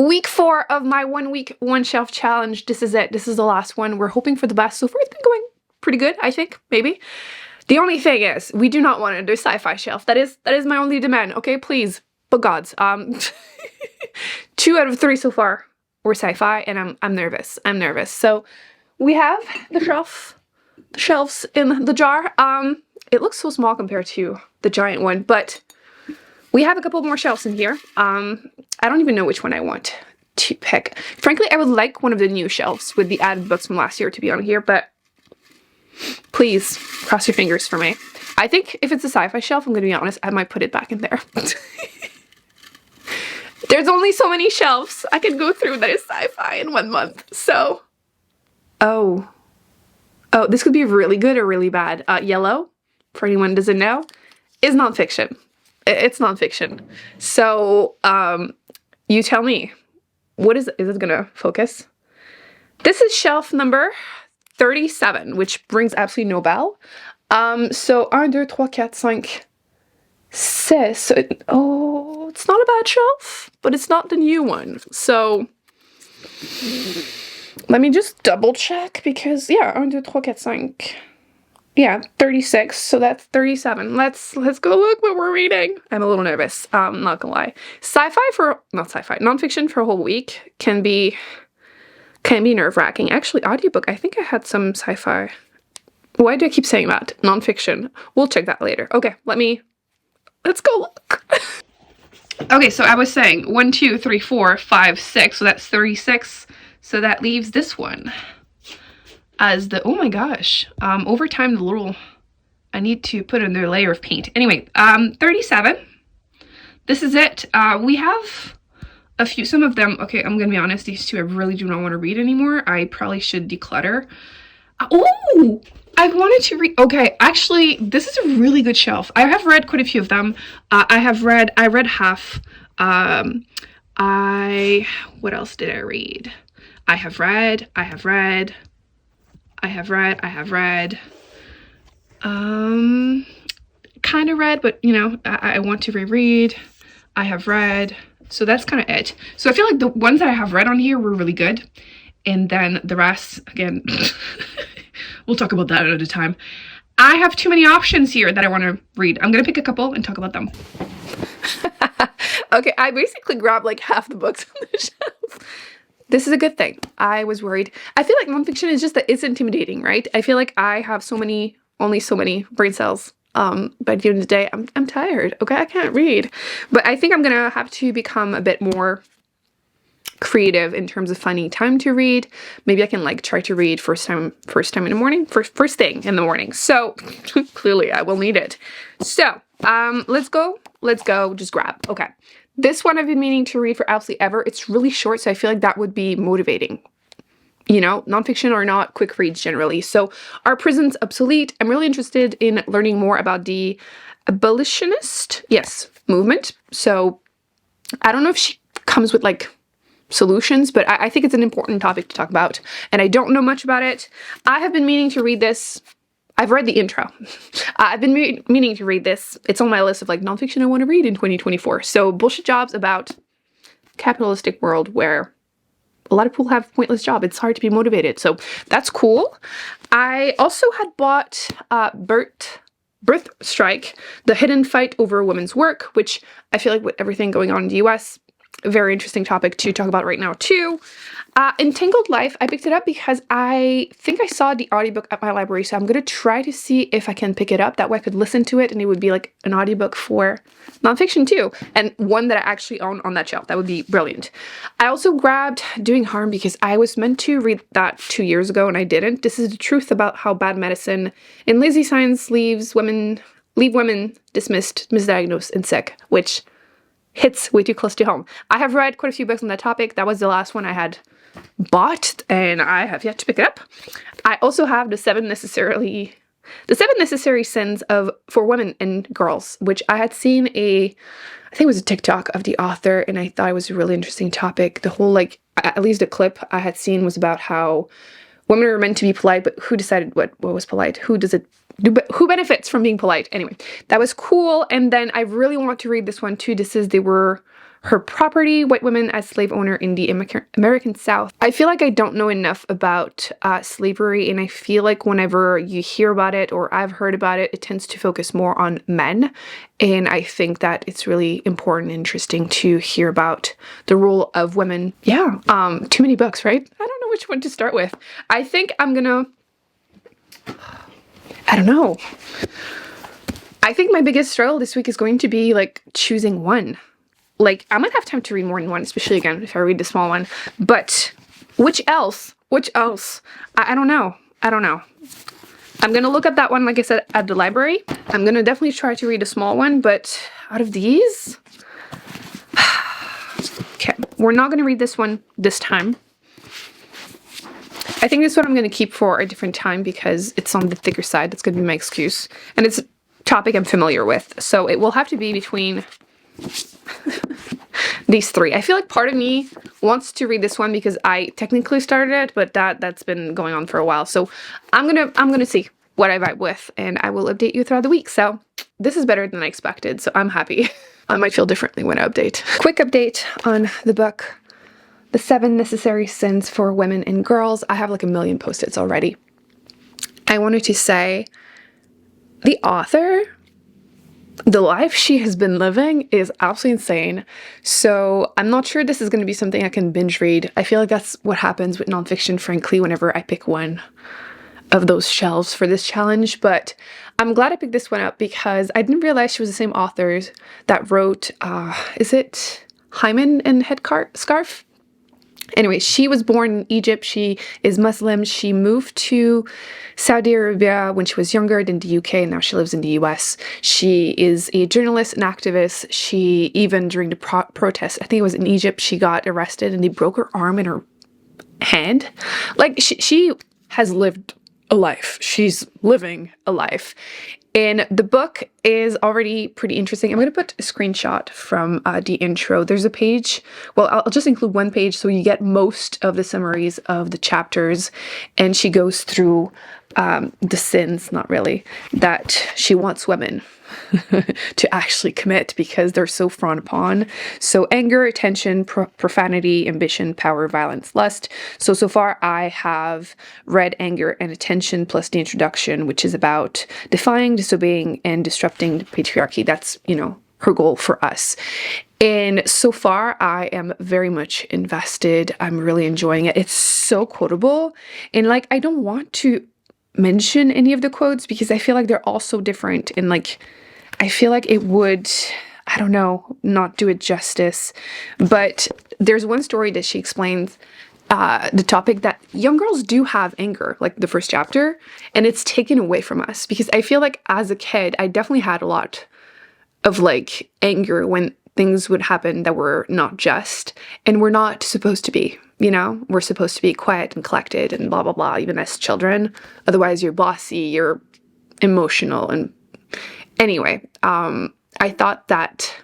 Week 4 of my 1 week, 1 shelf challenge. This is it. This is the last one. We're hoping for the best. So far it's been going pretty good, I think, maybe. The only thing is, we do not want to do sci-fi shelf. That is my only demand. Okay, please. But gods. 2 out of 3 so far were sci-fi, and I'm nervous. I'm nervous. So we have the shelves in the jar. It looks so small compared to the giant one, but we have a couple more shelves in here. I don't even know which one I want to pick. Frankly, I would like one of the new shelves with the added books from last year to be on here, but please cross your fingers for me. I think if it's a sci-fi shelf, I'm gonna be honest, I might put it back in there. There's only so many shelves I can go through that is sci-fi in 1 month. So, oh, this could be really good or really bad. Yellow, for anyone who doesn't know, is nonfiction. It's nonfiction. So, you tell me, what is it gonna focus? This is shelf number 37, which brings absolutely no bell. So 1, 2, 3, 4, 5, 6. So it's not a bad shelf, but it's not the new one. So let me just double check because yeah, 1, 2, 3, 4, 5. Yeah, 36. So that's 37. Let's go look what we're reading. I'm a little nervous. Not gonna lie. Nonfiction for a whole week can be nerve-wracking. Actually, audiobook, I think I had some sci-fi. Why do I keep saying that? Nonfiction. We'll check that later. Okay, let's go look. Okay, so I was saying 1, 2, 3, 4, 5, 6. So that's 36. So that leaves this one as the, oh my gosh. Over time, I need to put another layer of paint. Anyway, 37. This is it. We have a few, some of them, okay, I'm gonna be honest, these 2 I really do not want to read anymore. I probably should declutter. Oh, I wanted to read, okay, actually, this is a really good shelf. I have read quite a few of them. I read half. What else did I read? I have read. Kind of read, but, you know, I want to reread. I have read. So that's kind of it. So I feel like the ones that I have read on here were really good. And then the rest, again, we'll talk about that at a time. I have too many options here that I want to read. I'm going to pick a couple and talk about them. Okay, I basically grabbed like half the books on the shelf. This is a good thing. I was worried. I feel like nonfiction is just that it's intimidating, right? I feel like I have only so many brain cells. By the end of the day, I'm tired. Okay, I can't read. But I think I'm gonna have to become a bit more creative in terms of finding time to read. Maybe I can like try to read first time in the morning, first thing in the morning. So clearly I will need it. So let's go, just grab. Okay. This one I've been meaning to read for absolutely ever. It's really short, so I feel like that would be motivating. You know, nonfiction are not quick reads generally. So Are Prisons Obsolete? I'm really interested in learning more about the abolitionist, movement. So I don't know if she comes with like solutions, but I think it's an important topic to talk about. And I don't know much about it. I have been meaning to read this. I've read the intro. I've been meaning to read this. It's on my list of like nonfiction I want to read in 2024. So bullshit jobs about capitalistic world where a lot of people have pointless job. It's hard to be motivated. So that's cool. I also had bought Birth Strike, The Hidden Fight Over Women's Work, which I feel like with everything going on in the US, a very interesting topic to talk about right now too. Entangled Life, I picked it up because I think I saw the audiobook at my library, so I'm going to try to see if I can pick it up. That way I could listen to it and it would be like an audiobook for nonfiction too, and one that I actually own on that shelf. That would be brilliant. I also grabbed Doing Harm because I was meant to read that 2 years ago and I didn't. This is the truth about how bad medicine and lazy science leave women dismissed, misdiagnosed, and sick, which hits way too close to home. I have read quite a few books on that topic. That was the last one I had bought and I have yet to pick it up. I also have the seven necessary sins for women and girls, which I had seen I think it was a TikTok of the author, and I thought it was a really interesting topic. The whole, like, at least a clip I had seen was about how women are meant to be polite, but who decided what was polite? Who benefits from being polite? Anyway, that was cool. And then I really want to read this one too. This is They Were her property, white women as slave owner in the American South. I feel like I don't know enough about slavery, and I feel like whenever you hear about it or I've heard about it, it tends to focus more on men. And I think that it's really important and interesting to hear about the role of women. Yeah, too many books, right? I don't know which one to start with. I think I'm gonna, I don't know. I think my biggest struggle this week is going to be like choosing one. Like, I might have time to read more than one, especially again if I read the small one. But which else? Which else? I don't know. I don't know. I'm gonna look at that one, like I said, at the library. I'm gonna definitely try to read a small one, but out of these, okay, we're not gonna read this one this time. I think this one I'm gonna keep for a different time because it's on the thicker side. That's gonna be my excuse, and it's a topic I'm familiar with, so it will have to be between these three. I feel like part of me wants to read this one because I technically started it, but that's been going on for a while. So I'm gonna see what I vibe with, and I will update you throughout the week. So this is better than I expected, so I'm happy. I might feel differently when I update. Quick update on the book, The 7 Necessary Sins for Women and Girls. I have like a million post-its already. I wanted to say the author, the life she has been living is absolutely insane. So I'm not sure this is going to be something I can binge read. I feel like that's what happens with nonfiction, frankly, whenever I pick one of those shelves for this challenge. But I'm glad I picked this one up because I didn't realize she was the same author that wrote, is it Hymen and Headscarf? Anyway, she was born in Egypt. She is Muslim. She moved to Saudi Arabia when she was younger than the UK, and now she lives in the US. She is a journalist and activist. She, even during the protests, I think it was in Egypt, she got arrested and they broke her arm and her hand. Like, she has lived a life. She's living a life. And the book is already pretty interesting. I'm going to put a screenshot from the intro. There's a page, well, I'll just include one page so you get most of the summaries of the chapters. And she goes through the sins, not really, that she wants women to actually commit because they're so frowned upon. So anger, attention, profanity, ambition, power, violence, lust. So far I have read anger and attention plus the introduction, which is about defying, disobeying, and disrupting the patriarchy. That's, you know, her goal for us. And so far I am very much invested. I'm really enjoying it. It's so quotable. And like, I don't want to mention any of the quotes because I feel like they're all so different, and like I feel like it would, I don't know, not do it justice. But there's one story that she explains the topic that young girls do have anger, like the first chapter, and it's taken away from us. Because I feel like as a kid, I definitely had a lot of like anger when things would happen that were not just, and we're not supposed to be, you know? We're supposed to be quiet and collected and blah, blah, blah, even as children. Otherwise, you're bossy, you're emotional, and anyway, I thought that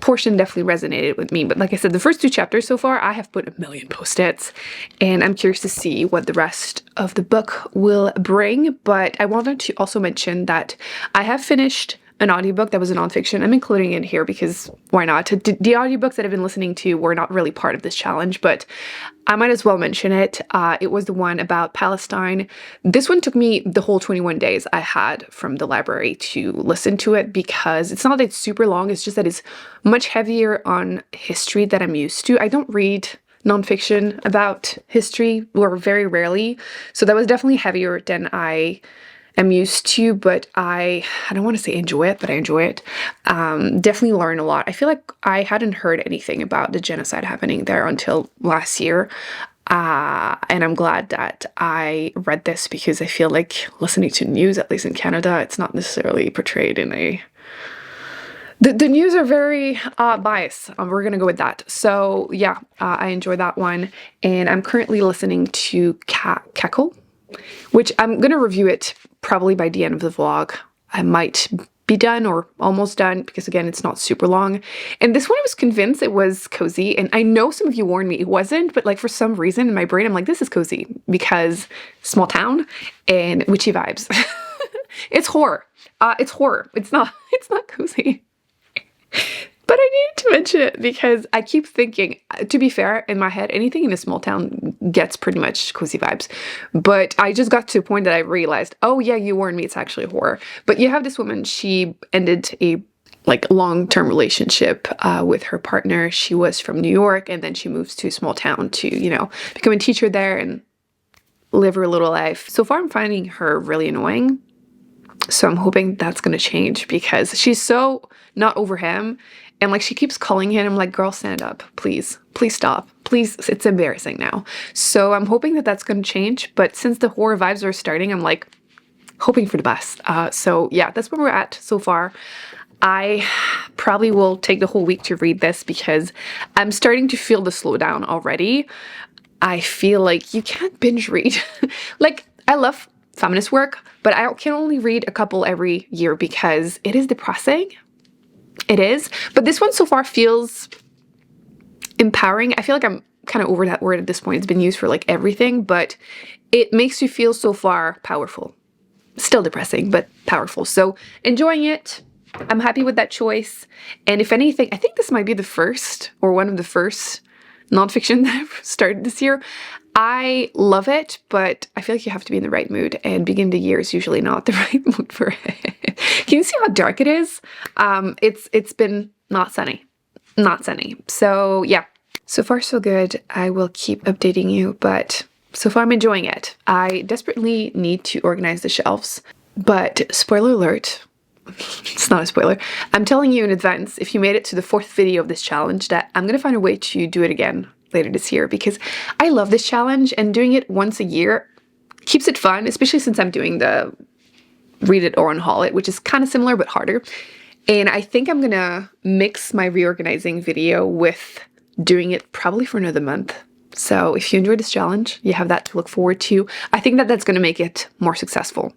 portion definitely resonated with me. But like I said, the first 2 chapters so far, I have put a million post-its, and I'm curious to see what the rest of the book will bring. But I wanted to also mention that I have finished an audiobook that was a nonfiction. I'm including it here because why not? The audiobooks that I've been listening to were not really part of this challenge, but I might as well mention it. It was the one about Palestine. This one took me the whole 21 days I had from the library to listen to it because it's not that it's super long, it's just that it's much heavier on history that I'm used to. I don't read nonfiction about history, or very rarely, so that was definitely heavier than I am used to, but I don't want to say enjoy it, but I enjoy it. Definitely learn a lot. I feel like I hadn't heard anything about the genocide happening there until last year. And I'm glad that I read this because I feel like listening to news, at least in Canada, it's not necessarily portrayed in a... The news are very biased. We're going to go with that. So yeah, I enjoyed that one. And I'm currently listening to Cackle, which I'm going to review it probably by the end of the vlog. I might be done or almost done because, again, it's not super long. And this one I was convinced it was cozy. And I know some of you warned me it wasn't, but like for some reason in my brain, I'm like, this is cozy because small town and witchy vibes. It's horror. It's horror. It's not cozy. But I needed to mention it because I keep thinking, to be fair, in my head, anything in a small town gets pretty much cozy vibes. But I just got to a point that I realized, oh yeah, you warned me, it's actually a horror. But you have this woman, she ended a long-term relationship with her partner. She was from New York, and then she moves to a small town to, you know, become a teacher there and live her little life. So far, I'm finding her really annoying. So I'm hoping that's gonna change because she's so not over him. And like she keeps calling him. I'm like, girl, stand up, please. Please stop. Please, it's embarrassing now. So I'm hoping that that's going to change. But since the horror vibes are starting, I'm like hoping for the best. So yeah, that's where we're at so far. I probably will take the whole week to read this because I'm starting to feel the slowdown already. I feel like you can't binge read. Like, I love feminist work, but I can only read a couple every year because it is depressing. It is. But this one so far feels empowering. I feel like I'm kind of over that word at this point. It's been used for like everything, but it makes you feel so far powerful. Still depressing, but powerful. So enjoying it. I'm happy with that choice. And if anything, I think this might be the first or one of the first nonfiction that I've started this year. I love it, but I feel like you have to be in the right mood, and beginning of the year is usually not the right mood for it. Can you see how dark it is? It's been not sunny. Not sunny. So yeah, so far so good. I will keep updating you, but so far I'm enjoying it. I desperately need to organize the shelves, but spoiler alert, it's not a spoiler. I'm telling you in advance, if you made it to the 4th video of this challenge, that I'm gonna find a way to do it again later this year because I love this challenge, and doing it once a year keeps it fun, especially since I'm doing the read it or unhaul it, which is kind of similar but harder. And I think I'm gonna mix my reorganizing video with doing it probably for another month. So if you enjoyed this challenge, you have that to look forward to. I think that that's gonna make it more successful.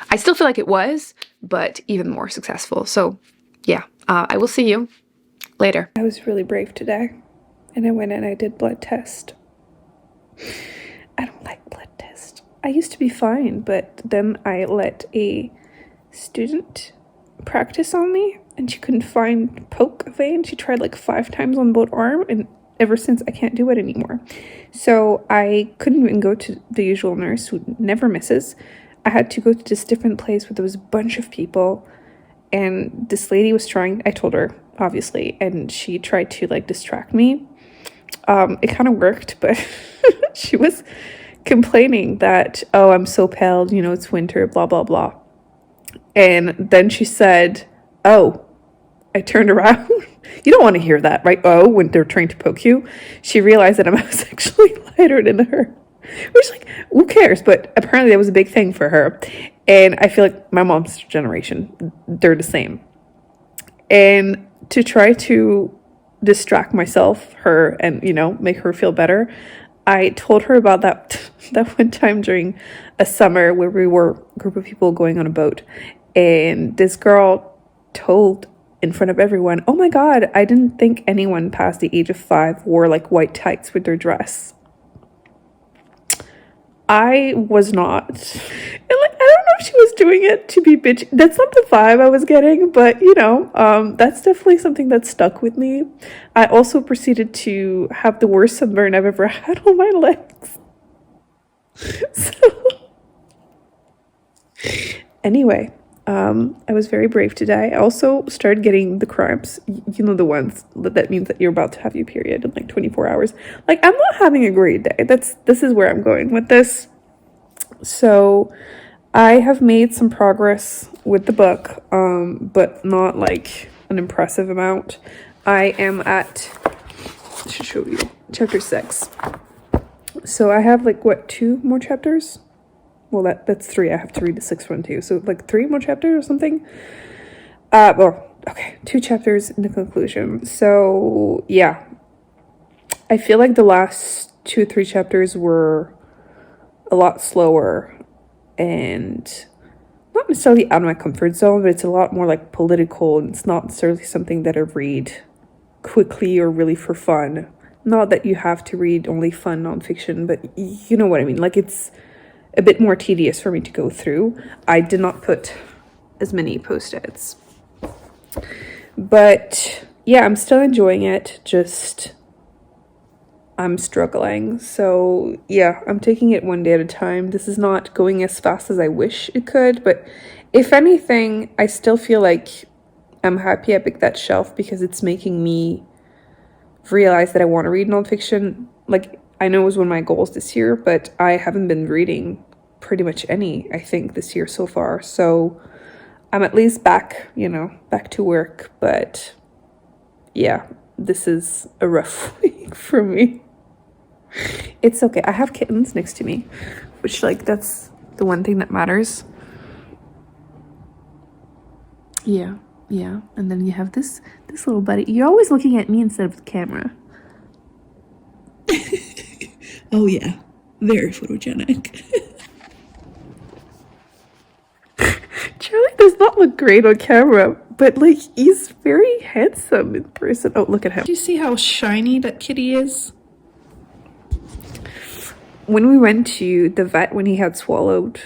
I still feel like it was, but even more successful. So yeah, I will see you later. I was really brave today, and I went and I did blood test. I don't like blood test. I used to be fine, but then I let a student practice on me, and she couldn't find poke a vein. She tried like 5 times on both arm, and ever since I can't do it anymore. So I couldn't even go to the usual nurse who never misses. I had to go to this different place where there was a bunch of people, and this lady was trying, I told her, obviously, and she tried to like distract me. It kind of worked, but she was complaining that, oh, I'm so pale, you know, it's winter, blah, blah, blah. And then she said, oh, I turned around. You don't want to hear that, right? Oh, when they're trying to poke you. She realized that I was actually lighter than her. Which, like, who cares? But apparently that was a big thing for her. And I feel like my mom's generation, they're the same. And to try to distract myself, her, and, you know, make her feel better, I told her about that one time during a summer where we were a group of people going on a boat. And this girl told in front of everyone, oh my God, I didn't think anyone past the age of 5 wore like white tights with their dress. I was not. And like, I don't know if she was doing it to be bitchy. That's not the vibe I was getting, but you know, that's definitely something that stuck with me. I also proceeded to have the worst sunburn I've ever had on my legs. So anyway, I was very brave today. I also started getting the cramps. You know, the ones that means that you're about to have your period in like 24 hours. Like, I'm not having a great day. This is where I'm going with this. So I have made some progress with the book, but not like an impressive amount. I am at, I should show you, chapter 6. So I have like, what, 2 more chapters? Well, that's 3. I have to read the 6th one too. So like 3 more chapters or something. Well, okay, 2 chapters in the conclusion. So yeah, I feel like the last 2 or 3 chapters were a lot slower and not necessarily out of my comfort zone, but it's a lot more like political, and it's not necessarily something that I read quickly or really for fun. Not that you have to read only fun nonfiction, but you know what I mean. Like, it's a bit more tedious for me to go through. I did not put as many post-its. But yeah, I'm still enjoying it, just I'm struggling. So yeah, I'm taking it one day at a time. This is not going as fast as I wish it could, but if anything, I still feel like I'm happy I picked that shelf because it's making me realize that I want to read nonfiction. Like, I know it was one of my goals this year, but I haven't been reading pretty much any, I think, this year so far. So I'm at least back, you know, back to work. But yeah, this is a rough week for me. It's okay. I have kittens next to me, which, like, that's the one thing that matters. Yeah, yeah. And then you have this little buddy. You're always looking at me instead of the camera. Oh yeah, very photogenic. Charlie does not look great on camera, but like he's very handsome in person. Oh, look at him. Do you see how shiny that kitty is? When we went to the vet when he had swallowed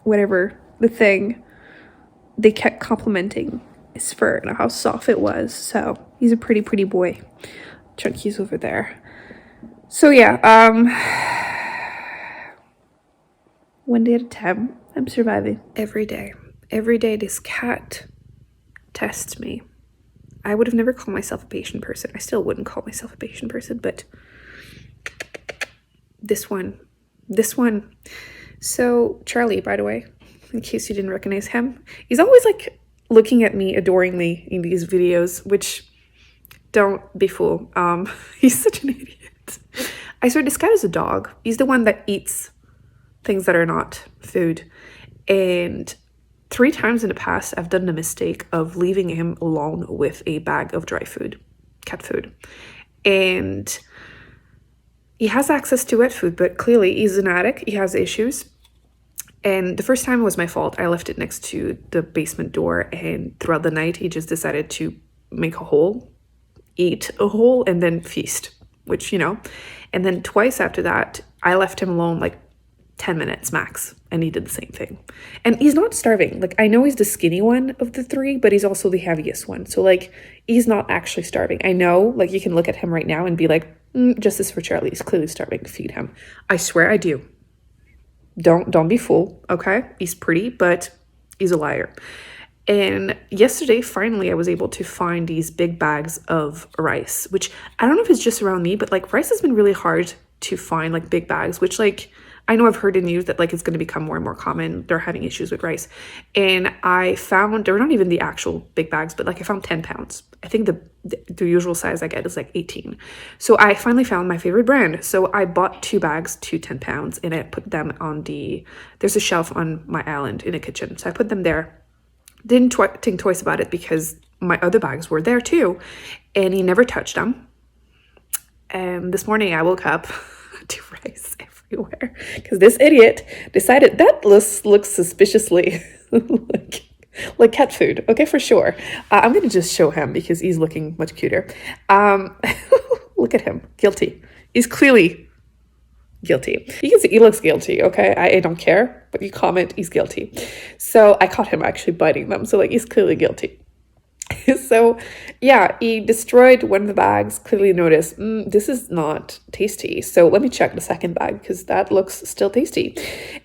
whatever the thing, they kept complimenting his fur and how soft it was. So he's a pretty boy. Chunky's over there. So yeah, one day at a time, I'm surviving. Every day this cat tests me. I would have never called myself a patient person. I still wouldn't call myself a patient person, but this one. So Charlie, by the way, in case you didn't recognize him, he's always like looking at me adoringly in these videos, which don't be fooled. He's such an idiot. I swear this cat is a dog. He's the one that eats things that are not food. And 3 times in the past, I've done the mistake of leaving him alone with a bag of dry food, cat food. And he has access to wet food, but clearly he's an addict. He has issues. And the first time it was my fault. I left it next to the basement door, and throughout the night, he just decided to make a hole, eat a hole, and then feast, which, you know. And then twice after that, I left him alone like 10 minutes max, and he did the same thing. And he's not starving. Like, I know he's the skinny one of the 3, but he's also the heaviest one. So like, he's not actually starving. I know, like, you can look at him right now and be like, justice for Charlie, he's clearly starving. Feed him. I swear I do. Don't be fooled, okay? He's pretty, but he's a liar. And yesterday, finally, I was able to find these big bags of rice, which I don't know if it's just around me, but like rice has been really hard to find, like big bags, which like I know I've heard in news that like it's going to become more and more common. They're having issues with rice. And I found, they're not even the actual big bags, but like I found 10 pounds. I think the usual size I get is like 18. So I finally found my favorite brand. So I bought 2 bags to 10 pounds and I put them on there's a shelf on my island in the kitchen. So I put them there. Didn't think twice about it because my other bags were there too. And he never touched them. And this morning I woke up to rice everywhere because this idiot decided that looks suspiciously like cat food. Okay, for sure. I'm gonna just show him because he's looking much cuter. Look at him, guilty. He's clearly guilty. You can see he looks guilty. Okay, I don't care, but you comment he's guilty. So I caught him actually biting them. So like he's clearly guilty. So yeah, he destroyed one of the bags. Clearly noticed this is not tasty. So let me check the second bag because that looks still tasty.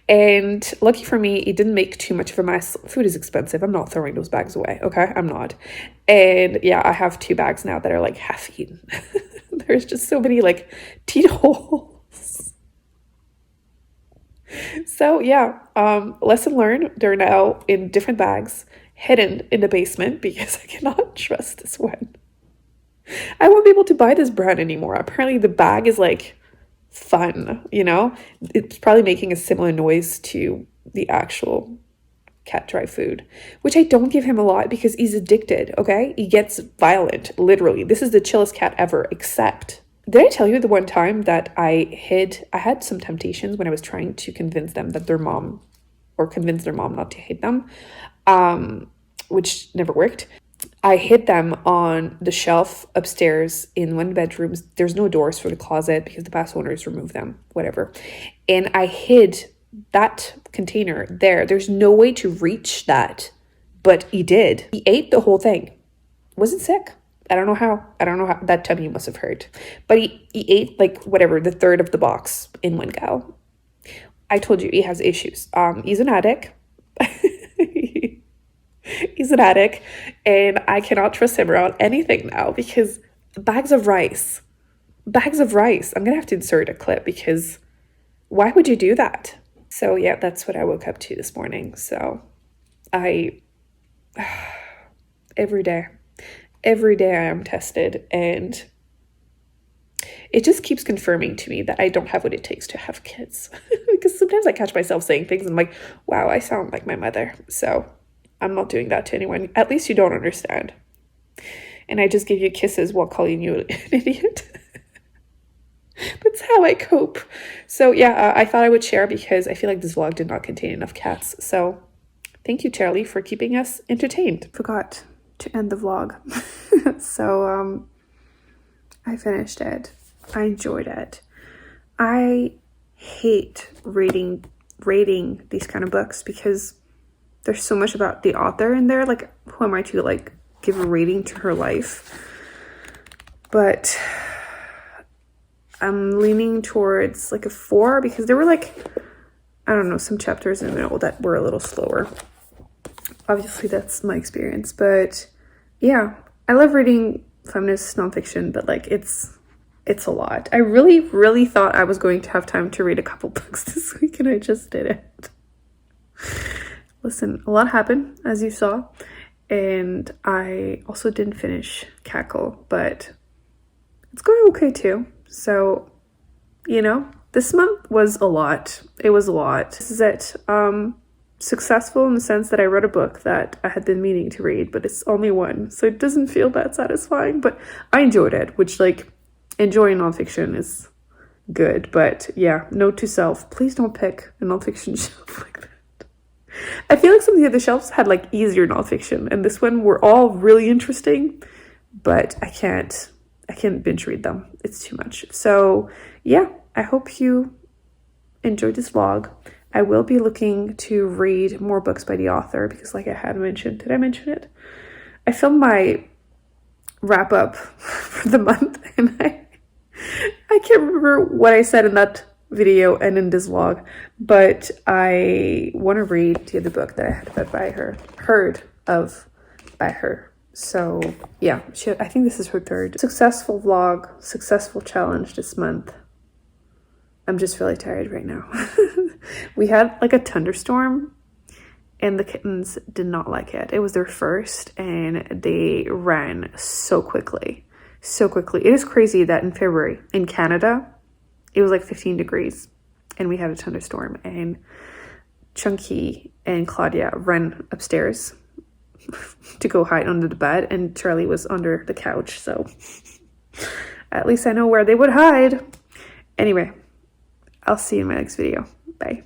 And lucky for me, he didn't make too much of a mess. Food is expensive. I'm not throwing those bags away. Okay, I'm not. And yeah, I have 2 bags now that are like half eaten. There's just so many like teeth holes. So yeah, lesson learned. They're now in different bags, hidden in the basement because I cannot trust this one. I won't be able to buy this brand anymore. Apparently the bag is like fun, you know? It's probably making a similar noise to the actual cat dry food, which I don't give him a lot because he's addicted, okay? He gets violent, literally. This is the chillest cat ever, except... Did I tell you the one time that I had some temptations when I was trying to convince them that convince their mom not to hate them, which never worked. I hid them on the shelf upstairs in one of the bedrooms. There's no doors for the closet because the past owners removed them, whatever. And I hid that container there. There's no way to reach that but he did. He ate the whole thing. Wasn't sick. I don't know how. That tummy must have hurt. But he ate like whatever, the third of the box in one go. I told you he has issues. He's an addict. He's an addict, and I cannot trust him around anything now because bags of rice. I'm gonna have to insert a clip because why would you do that? So yeah, that's what I woke up to this morning. So every day I am tested, and it just keeps confirming to me that I don't have what it takes to have kids. Because sometimes I catch myself saying things and I'm like, wow, I sound like my mother. So I'm not doing that to anyone. At least you don't understand. And I just give you kisses while calling you an idiot. That's how I cope. So yeah, I thought I would share because I feel like this vlog did not contain enough cats. So thank you, Charlie, for keeping us entertained. Forgot to end the vlog. So I finished it. I enjoyed it. I hate rating these kind of books because there's so much about the author in there. Like, who am I to like give a rating to her life? But I'm leaning towards like a 4 because there were like, I don't know, some chapters in the middle that were a little slower. Obviously that's my experience, but yeah, I love reading feminist nonfiction, but like it's a lot. I really thought I was going to have time to read a couple books this week, and I just didn't. Listen, a lot happened, as you saw, and I also didn't finish Cackle, but it's going okay too. So, you know, this month was a lot. It was a lot. This is it. Successful in the sense that I read a book that I had been meaning to read, but it's only one, so it doesn't feel that satisfying, but I enjoyed it, which, like, enjoying nonfiction is good. But yeah, note to self, please don't pick a nonfiction shelf like that. I feel like some of the other shelves had like easier nonfiction, and this one were all really interesting, but I can't binge read them. It's too much. So yeah, I hope you enjoyed this vlog. I will be looking to read more books by the author because, like I had mentioned, did I mention it? I filmed my wrap up for the month, and I can't remember what I said in that video and in this vlog, but I want to read the other book that I had heard of by her. So yeah, I think this is her third successful vlog, successful challenge this month. I'm just really tired right now. We had like a thunderstorm, and the kittens did not like it. It was their first, and they ran so quickly. It is crazy that in February in Canada, it was like 15 degrees, and we had a thunderstorm, and Chunky and Claudia ran upstairs to go hide under the bed, and Charlie was under the couch. So at least I know where they would hide. Anyway, I'll see you in my next video. Bye.